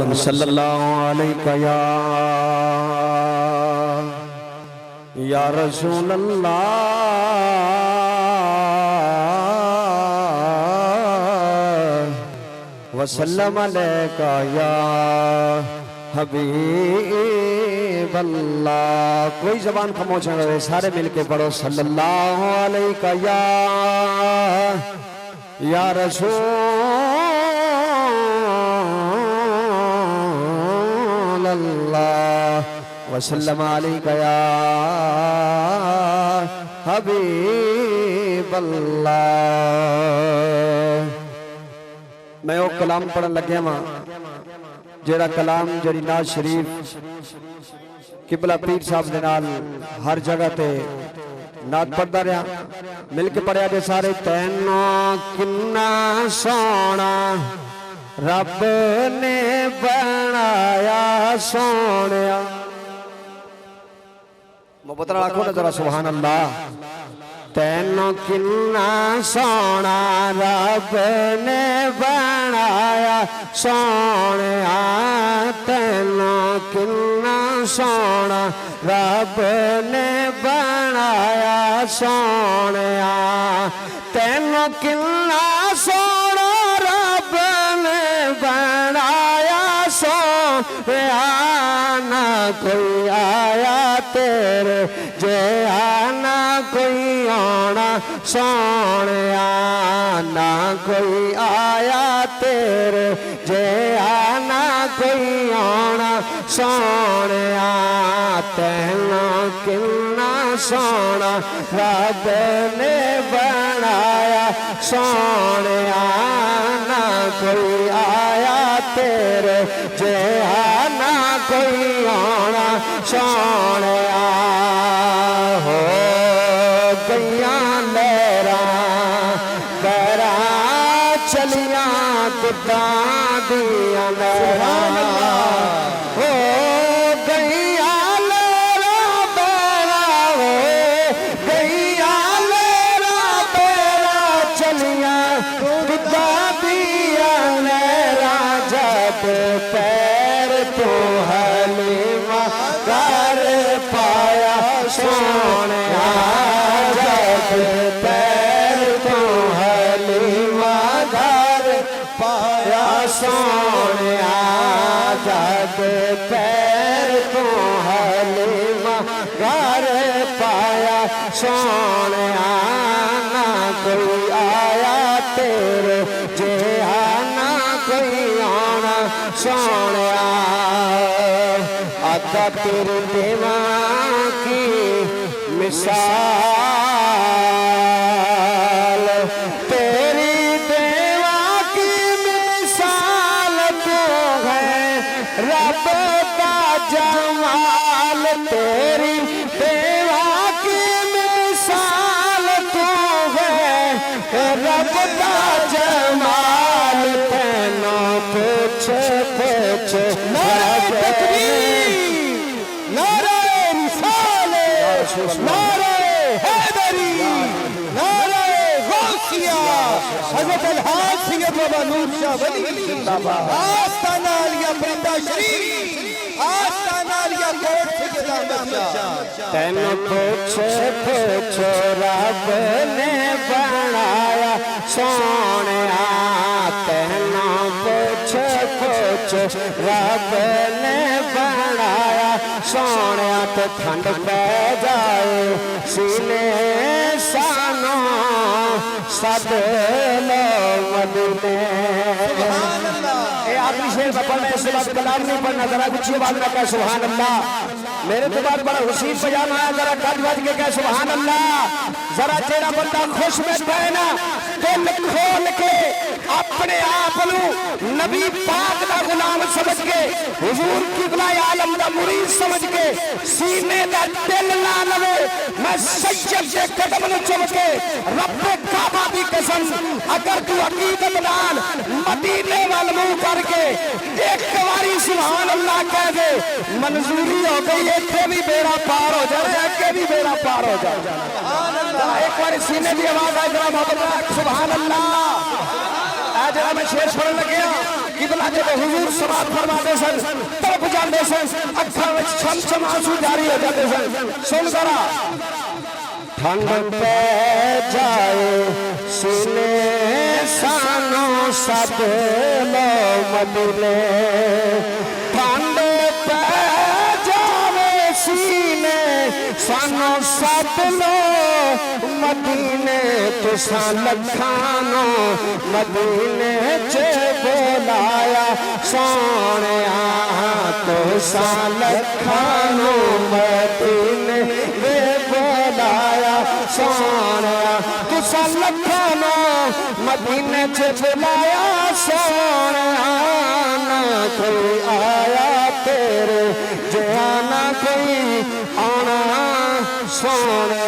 صلی اللہ علیہ یا رسول اللہ وسلم علیکہ یا حبیب اللہ. کوئی زبان خاموش نہ رہے، سارے مل کے پڑھو صلی اللہ علیہ یا رسول اللہ وسلم علیکہ یا حبیب اللہ. میں وہ کلام پڑھن لگیا ماں جیڑا کلام جڑی ناز شریف قبلہ پیر صاحب دے نال ہر جگہ تے نعت پڑھدا رہا. مل کے پڑھیا جے سارے. تینوں کنا سونا رب نے بنایا سونیا. محبت نال آکھو نا ذرا سبحان اللہ. تینوں کنا سونا رب نے بنایا سونیا. تینوں کنا سونا رب نے بنایا سونیا. تینوں کنا سونا رب نے بنایا سونیا. نہ کوئی آیا تیرے جیانا کوئی آنا سونیا. نہ کوئی آیا تیرے جیانا کوئی آنا سونیا. تینوں کنا سونا رب نے بنایا سونیا. نہ کوئی آیا تیرے جیانا کوئی آنا سونیا. ہو گئیاں لہراں پیراں چلیاں کتاں دیاں لہراں. ہو گئیاں لہراں پیراں ہو گئیاں لہراں پیراں چلیاں کتاں دیاں لہراں. جب پیر تو حلیمہ کر پایا سونیا. جب پیر تو حلیمہ کر پایا سونیا. جب پیر تو حلیمہ کر پایا سونیا. نہ کوئی آیا تیرے جیانا کوئی آنا سونیا. آقا تیرے دیواں کی مثال تیری دیواں کی مثال تو ہے رب کا جمال. تیری دیواں کی مثال تو ہے رب کا جمال. تینوں پوچھ پوچھ نعرہ رسالت نعرہ حیدری نعرہ غوثیہ حضرت الحاج سید بابا نور شاہ ولی آستانہ علیہ پرندہ شریف آستانہ علیہ کوٹ سید احمد شاہ. تینوں پوچھ پوچھ رب نے بنایا سونیا. تینوں پوچھ پوچھ رب نے بنایا سونیا. تو ٹھنڈ پہ جائے سینے سانوں سد لو مدینے. آخری شعر میں پڑھنا اس کے بعد کلام نہیں پڑھنا. ذرا کچھ بات نہ کہہ سبحان اللہ. میرے تو بعد بڑا حسین پجامہ ہے. ذرا کٹ بج کے کہہ سبحان اللہ. ذرا تیرا بندہ خوش میں پہنا دل کھول کے اپنے آپ نبی پاک دا غلام سمجھ کے حضور قبلہ عالم دا مرید سمجھ کے سینے دا دل نہ لوے. میں سید کے قدم نو چوم کے رب کعبہ دی قسم اگر تو عقیدت نال مدینے وال منہ کر کے ایک واری سبحان اللہ کہہ دے منظوری ہو گئی. ایتھے بھی بیڑا پار ہو جائے اگے بھی بیڑا پار ہو جائے. ایک بار سینے کی آواز آئے ذرا محبت سبحان اللہ. جناب میں شیر پڑھن لگیا قبلہ جب حضور سماعت فرماتے سن تڑپ جاندے سن اکھاں وچ چھم چھم آنسو جاری ہو جاتے سن سن ذرا ٹھنڈ پہ جائے سینے سانو سب لو مدینے ٹھنڈ پہ جائے سینے سانو سب لو مدینے تساں لکھانو مدینے چے بولایا سونیا تساں لکھانو مدینے بولایا سونیا تساں لکھانو مدینے چے بولایا سونیا نہ کوئی آیا تیرے جانا کوئی آنا سونیا